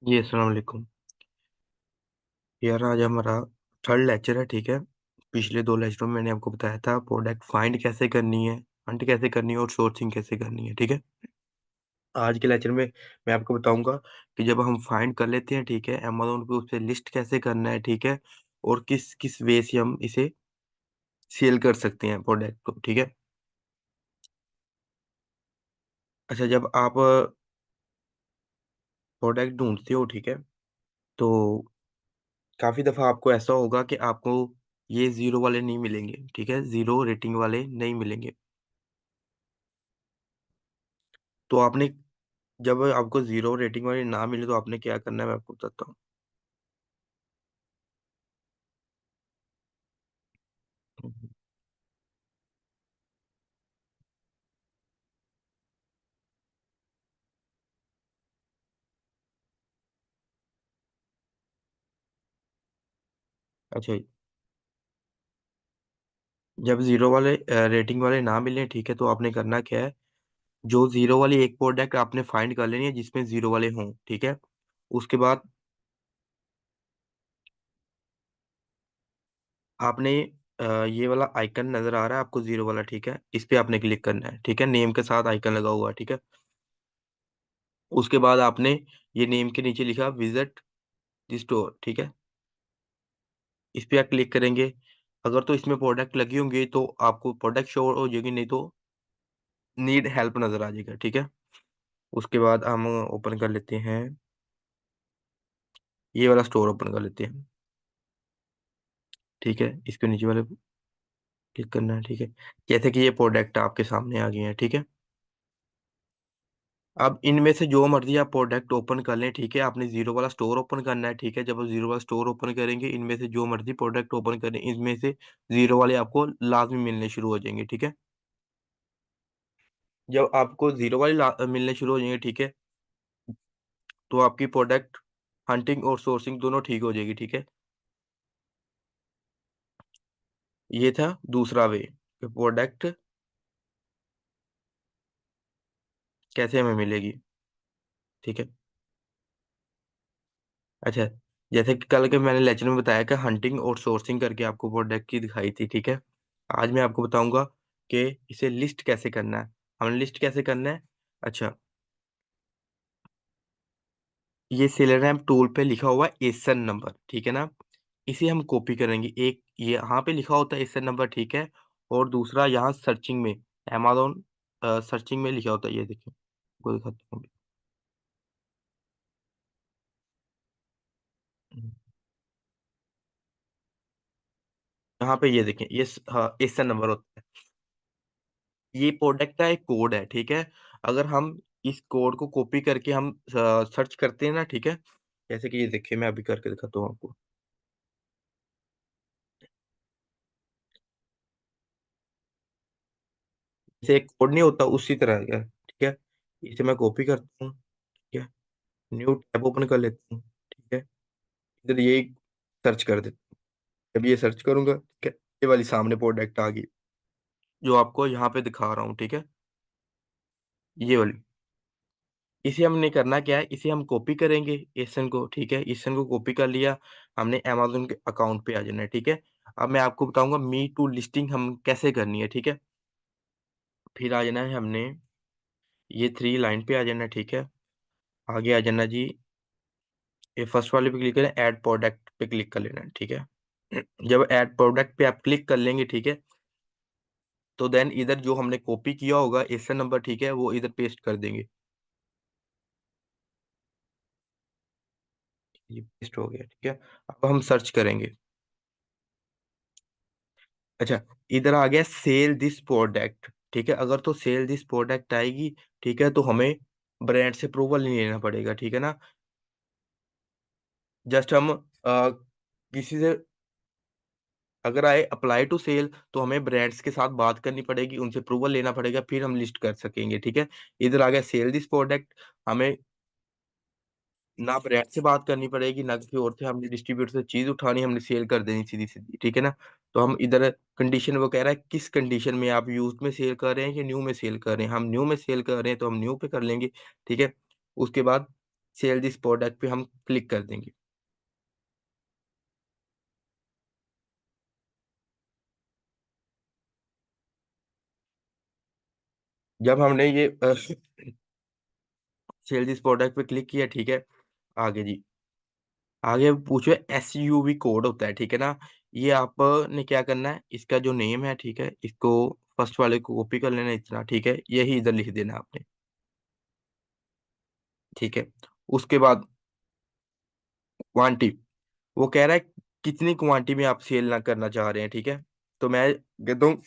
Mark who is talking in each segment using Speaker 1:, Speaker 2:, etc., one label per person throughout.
Speaker 1: ये अस्सलाम वालेकुम। यार आज हमारा थर्ड लेक्चर है, ठीक है। पिछले दो लेक्चरों में मैंने आपको बताया था प्रोडक्ट फाइंड कैसे करनी है, हंट कैसे करनी है और सोर्सिंग कैसे करनी है, ठीक है। आज के लेक्चर में मैं आपको बताऊंगा कि जब हम फाइंड कर लेते हैं, ठीक है, अमेजोन पे उससे लिस्ट कैसे करना है, ठीक है, और किस किस वे से हम इसे सेल कर सकते हैं प्रोडक्ट को, ठीक है। अच्छा, जब आप प्रोडक्ट ढूंढते हो, ठीक है, तो काफी दफा आपको ऐसा होगा कि आपको ये जीरो वाले नहीं मिलेंगे, ठीक है, जीरो रेटिंग वाले नहीं मिलेंगे। तो आपने, जब आपको जीरो रेटिंग वाले ना मिले तो आपने क्या करना है मैं आपको बताता हूँ। अच्छा, जब जीरो वाले रेटिंग वाले ना मिले, ठीक है, तो आपने करना क्या है। जो जीरो वाली एक प्रोडक्ट आपने फाइंड कर लेनी है जिसमें जीरो वाले हों, ठीक है। उसके बाद आपने ये वाला आइकन नजर आ रहा है आपको, जीरो वाला, ठीक है, इस पे आपने क्लिक करना है, ठीक है, नेम के साथ आइकन लगा हुआ है, ठीक है। उसके बाद आपने ये नेम के नीचे लिखा विजिट द स्टोर, ठीक है, इस पे आप क्लिक करेंगे। अगर तो इसमें प्रोडक्ट लगी होंगी तो आपको प्रोडक्ट शो हो जाएगी, नहीं तो नीड हेल्प नजर आ जाएगा, ठीक है। उसके बाद हम ओपन कर लेते हैं, ये वाला स्टोर ओपन कर लेते हैं, ठीक है, इसके नीचे वाले क्लिक करना है, ठीक है। जैसे कि ये प्रोडक्ट आपके सामने आ गए हैं, ठीक है। अब इनमें से जो मर्जी आप प्रोडक्ट ओपन कर लें, ठीक है, आपने जीरो वाला स्टोर ओपन करना है, ठीक है। जब आप जीरो वाला स्टोर ओपन करेंगे, इनमें से जो मर्जी प्रोडक्ट ओपन करें, इनमें से जीरो वाले आपको लाजमी मिलने शुरू हो जाएंगे, ठीक है। जब आपको जीरो वाले मिलने शुरू हो जाएंगे, ठीक है, तो आपकी प्रोडक्ट हंटिंग और सोर्सिंग दोनों ठीक हो जाएगी, ठीक है। ये था दूसरा वे, प्रोडक्ट कैसे हमें मिलेगी, ठीक है। अच्छा, जैसे कि कल के मैंने लेक्चर में बताया कि हंटिंग और सोर्सिंग करके आपको प्रोडक्ट की दिखाई थी, ठीक है। आज मैं आपको बताऊंगा कि इसे लिस्ट कैसे करना है। हमने लिस्ट कैसे करना है। अच्छा, ये सेलरहैम टूल पे लिखा हुआ है एसन नंबर, ठीक है ना। इसे हम कॉपी करेंगे, एक ये यहाँ पे लिखा होता है एसन नंबर, ठीक है, और दूसरा यहाँ सर्चिंग में, अमेजोन सर्चिंग में लिखा होता है, ये देखिए, वो दिखाता हूँ। यहाँ पे ये देखें, ये हाँ एसन नंबर होता है। ये प्रोडक्ट का एक कोड है, ठीक है। अगर हम इस कोड को कॉपी करके हम सर्च करते हैं ना, ठीक है, जैसे कि ये देखिए, मैं अभी करके दिखाता हूँ आपको। जैसे एक कोड नहीं होता उसी तरह का, ठीक है। इसे मैं कॉपी करता हूँ, ठीक है, न्यू टैब ओपन कर लेता हूँ, ठीक है, इधर ये सर्च कर देता हूँ। जब ये सर्च करूंगा, ठीक है, ये वाली सामने प्रोडक्ट आ गई जो आपको यहाँ पे दिखा रहा हूँ, ठीक है, ये वाली। इसे हमने करना क्या है, इसे हम कॉपी करेंगे एसन को, ठीक है, एसन को कॉपी कर लिया, हमने अमेजोन के अकाउंट पे आ जाना है, ठीक है। अब मैं आपको बताऊंगा मी टू लिस्टिंग हम कैसे करनी है, ठीक है। फिर आ जाना है हमने, ये थ्री लाइन पे आ जाना है, ठीक है। आगे आ जाना जी, ये फर्स्ट वाले पे क्लिक करें, ऐड प्रोडक्ट पे क्लिक कर लेना है, ठीक है। जब ऐड प्रोडक्ट पे आप क्लिक कर लेंगे, ठीक है, तो देन इधर जो हमने कॉपी किया होगा एसन नंबर, ठीक है, वो इधर पेस्ट कर देंगे। ये पेस्ट हो गया, ठीक है। अब हम सर्च करेंगे। अच्छा, इधर आ गया सेल दिस प्रोडक्ट, ठीक है। अगर तो सेल दिस प्रोडक्ट आएगी, ठीक है, तो हमें ब्रांड से अप्रूवल नहीं लेना पड़ेगा, ठीक है ना। जस्ट हम किसी से अगर आए अप्लाई टू सेल, तो हमें ब्रांड्स के साथ बात करनी पड़ेगी, उनसे अप्रूवल लेना पड़ेगा, फिर हम लिस्ट कर सकेंगे, ठीक है। इधर आ गया सेल दिस प्रोडक्ट, हमें ना ब्रांड से बात करनी पड़ेगी ना किसी और से, हमने डिस्ट्रीब्यूटर से चीज उठानी, हमने सेल कर देनी सीधी सीधी, ठीक है ना। तो हम इधर कंडीशन, वो कह रहा है किस कंडीशन में आप यूज में सेल कर रहे हैं या न्यू में सेल कर रहे हैं। हम न्यू में सेल कर रहे हैं तो हम न्यू पे कर लेंगे, ठीक है। उसके बाद सेल दिस प्रोडक्ट पे हम क्लिक कर देंगे। जब हमने ये सेल दिस प्रोडक्ट पे क्लिक किया, ठीक है, आगे जी, आगे पूछो एसयूवी कोड होता है, ठीक है ना। ये आपने क्या करना है, इसका जो नेम है, ठीक है, इसको फर्स्ट वाले को कॉपी कर लेना इतना, ठीक है, यही इधर लिख देना आपने, ठीक है। उसके बाद क्वांटिटी, वो कह रहा है कितनी क्वांटिटी में आप सेल ना करना चाह रहे हैं, ठीक है। तो मैं कहता हूँ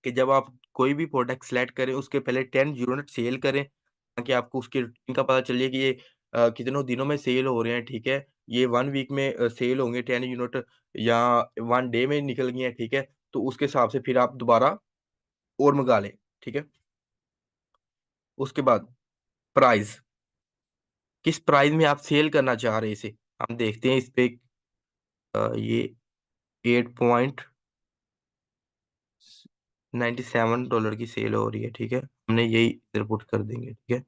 Speaker 1: कि जब आप कोई भी प्रोडक्ट सेलेक्ट करें उसके पहले 10 यूनिट सेल करें, ताकि आपको उसके रूटीन का पता चल जाए कि ये कितनों दिनों में सेल हो रहे हैं, ठीक है। ये 1 वीक में सेल होंगे 10 यूनिट, या 1 डे में निकल गए हैं, ठीक है। तो उसके हिसाब से फिर आप दोबारा और मंगा लें, ठीक है। उसके बाद प्राइस, किस प्राइस में आप सेल करना चाह रहे हैं इसे, हम देखते हैं इस पे। ये $8.97 की सेल हो रही है, ठीक है, हमने यही इधर पुट कर देंगे, ठीक है।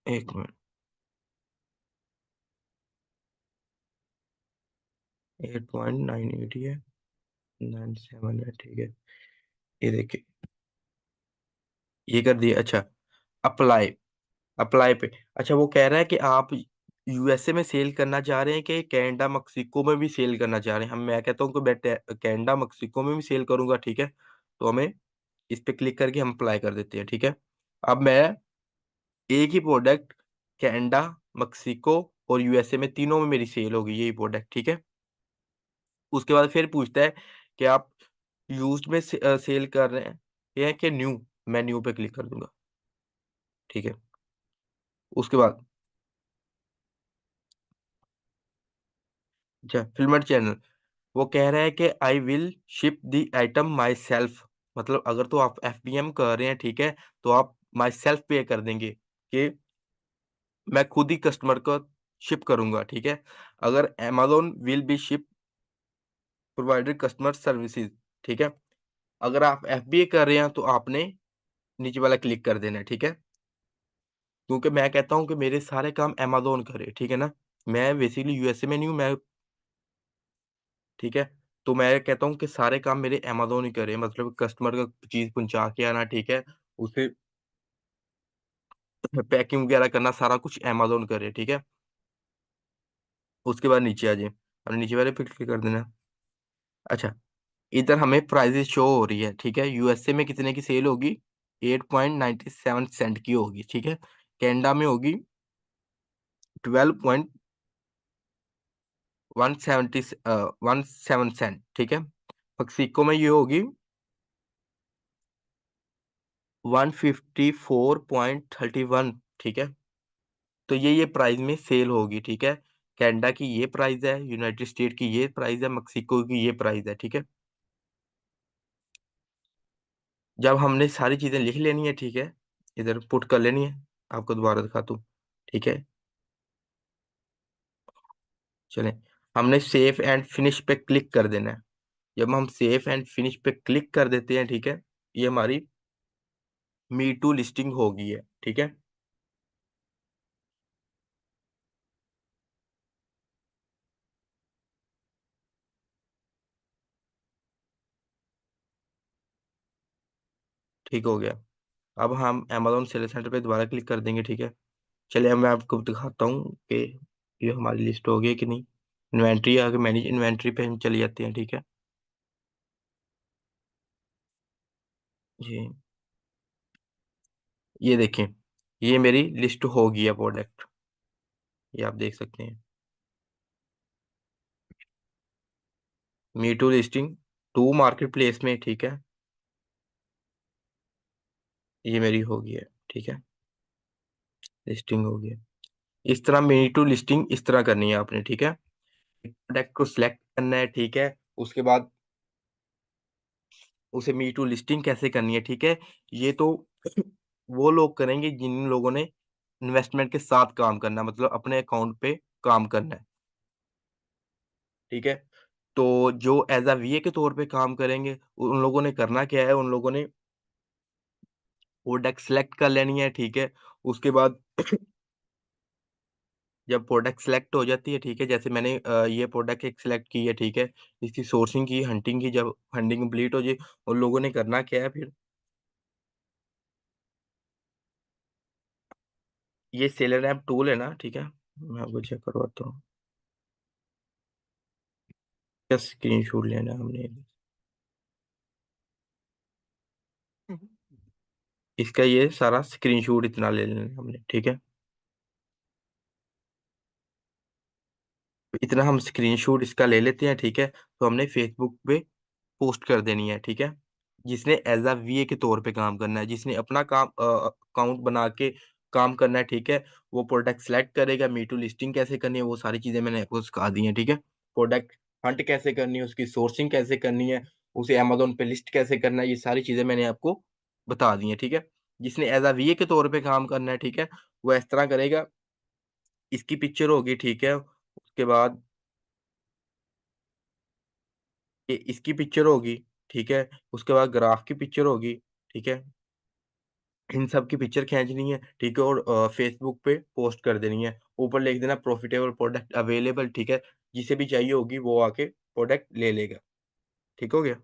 Speaker 1: एक मिनट, 8.98 है, 97 है, ठीक है। ये देखिए, ये कर दिया। अच्छा, अप्लाई, अप्लाई पे, अच्छा वो कह रहा है कि आप यूएसए में सेल करना चाह रहे हैं कि कनाडा मक्सिको में भी सेल करना चाह रहे हैं। हम मैं कहता हूँ कि मैं कनाडा मक्सिको में भी सेल करूंगा, ठीक है। तो हमें इस पे क्लिक करके हम अप्लाई कर देते हैं, ठीक है। अब मैं एक ही प्रोडक्ट कनाडा, मक्सिको और यूएसए में तीनों में मेरी सेल होगी यही प्रोडक्ट, ठीक है। उसके बाद फिर पूछता है कि आप यूज्ड में सेल कर रहे हैं या कि न्यू, मैं न्यू पे क्लिक कर दूंगा, ठीक है। उसके बाद अच्छा, फिल्मर चैनल, वो कह रहा है कि I will ship the item my self, मतलब अगर तो आप एफबीएम कर रहे हैं, ठीक है, तो आप माई सेल्फ पे कर देंगे कि मैं खुद ही कस्टमर को शिप करूंगा, ठीक है। अगर amazon will be ship provided customer services, ठीक है। अगर आप एफबीए कर रहे हैं तो आपने नीचे वाला क्लिक कर देना है, ठीक है। क्योंकि मैं कहता हूँ कि मेरे सारे काम amazon करे, ठीक है ना। मैं बेसिकली यूएसए में नहीं हूँ मैं, ठीक है। तो मैं कहता हूँ कि सारे काम मेरे amazon ही करे, मतलब कस्टमर का चीज़ पहुँचा के आना, ठीक है। उसे पैकिंग वगैरह करना सारा कुछ amazon करे, ठीक है। उसके बाद नीचे आ जाइए और नीचे वाले पे क्लिक कर देना। अच्छा, इधर हमें प्राइसेज़ शो हो रही है, ठीक है। यूएसए में कितने की सेल होगी, 8.97 सेंट की होगी, ठीक है। कनाडा में होगी 12.17 सेंट, ठीक है। मेक्सिको में ये होगी 154.31, ठीक है। तो ये प्राइस में सेल होगी, ठीक है। कनाडा की ये प्राइस है, यूनाइटेड स्टेट की ये प्राइस है, मेक्सिको की ये प्राइस है, ठीक है। जब हमने सारी चीज़ें लिख लेनी है, ठीक है, इधर पुट कर लेनी है, आपको दोबारा दिखाता हूँ, ठीक है। चलें, हमने सेव एंड फिनिश पे क्लिक कर देना है। जब हम सेव एंड फिनिश पे क्लिक कर देते हैं, ठीक है, ये हमारी मी टू लिस्टिंग हो गई है, ठीक है। ठीक हो गया। अब हम अमेज़न सेल सेंटर पे दोबारा क्लिक कर देंगे, ठीक है। चलिए अब मैं आपको दिखाता हूँ कि ये हमारी लिस्ट हो गई कि नहीं। इन्वेंट्री आगे मैनेज इन्वेंट्री पे हम चले जाते हैं, ठीक है। जी, ये देखें, ये मेरी लिस्ट हो गई है प्रोडक्ट, ये आप देख सकते हैं। मी टू लिस्टिंग टू मार्केट प्लेस में, ठीक है, ये मेरी हो गई है, ठीक है, लिस्टिंग हो गई है। इस तरह मी टू लिस्टिंग इस तरह करनी है आपने, ठीक है। प्रोडक्ट को सिलेक्ट करना है, ठीक है। उसके बाद उसे मी टू लिस्टिंग कैसे करनी है, ठीक है। ये तो वो लोग करेंगे जिन लोगों ने इन्वेस्टमेंट के साथ काम करना है, मतलब अपने अकाउंट पे काम करना है, ठीक है। तो जो एज अ वीए के तौर पे काम करेंगे, उन लोगों ने करना क्या है, उन लोगों ने प्रोडक्ट सेलेक्ट कर लेनी है, ठीक है? उसके बाद जब प्रोडक्ट सेलेक्ट हो जाती है, ठीक है? जैसे मैंने ये प्रोडक्ट एक सेलेक्ट की है, ठीक है? इसकी सोर्सिंग की, हंटिंग की, जब हंटिंग कंप्लीट हो जाए, उन लोगों ने करना क्या है फिर, ये सेलर ऐप टूल है ना, ठीक है? मैं आपको चेक करवाता हूँ। क्या स्क्रीनशॉट लेना है हमने, इसका ये सारा स्क्रीनशॉट इतना ले लेना है हमने, ठीक है? इतना हम स्क्रीनशॉट इसका ले लेते हैं, ठीक है? तो हमने फेसबुक पे पोस्ट कर देनी है, ठीक है? जिसने एज़ अ वीए के तौर पे काम करना है, जिसने अपना काम अकाउंट बना के काम करना है, ठीक है? वो प्रोडक्ट सेलेक्ट करेगा, मी टू लिस्टिंग कैसे करनी है, वो सारी चीज़ें मैंने आपको सिखा दी हैं, ठीक है? प्रोडक्ट हंट कैसे करनी है, उसकी सोर्सिंग कैसे करनी है, उसे अमेज़न पे लिस्ट कैसे करना है, ये सारी चीज़ें मैंने आपको बता दी हैं, ठीक है? जिसने एज़ अ वीए के तौर पे काम करना है, ठीक है? वो इस तरह करेगा, इसकी पिक्चर होगी, ठीक है? उसके बाद ये इसकी पिक्चर होगी, ठीक है? उसके बाद ग्राफ की पिक्चर होगी, ठीक है? इन सब की पिक्चर खींचनी है, ठीक है? और फ़ेसबुक पे पोस्ट कर देनी है। ऊपर लिख देना प्रॉफिटेबल प्रोडक्ट अवेलेबल, ठीक है? जिसे भी चाहिए होगी वो आके प्रोडक्ट ले लेगा। ठीक हो गया?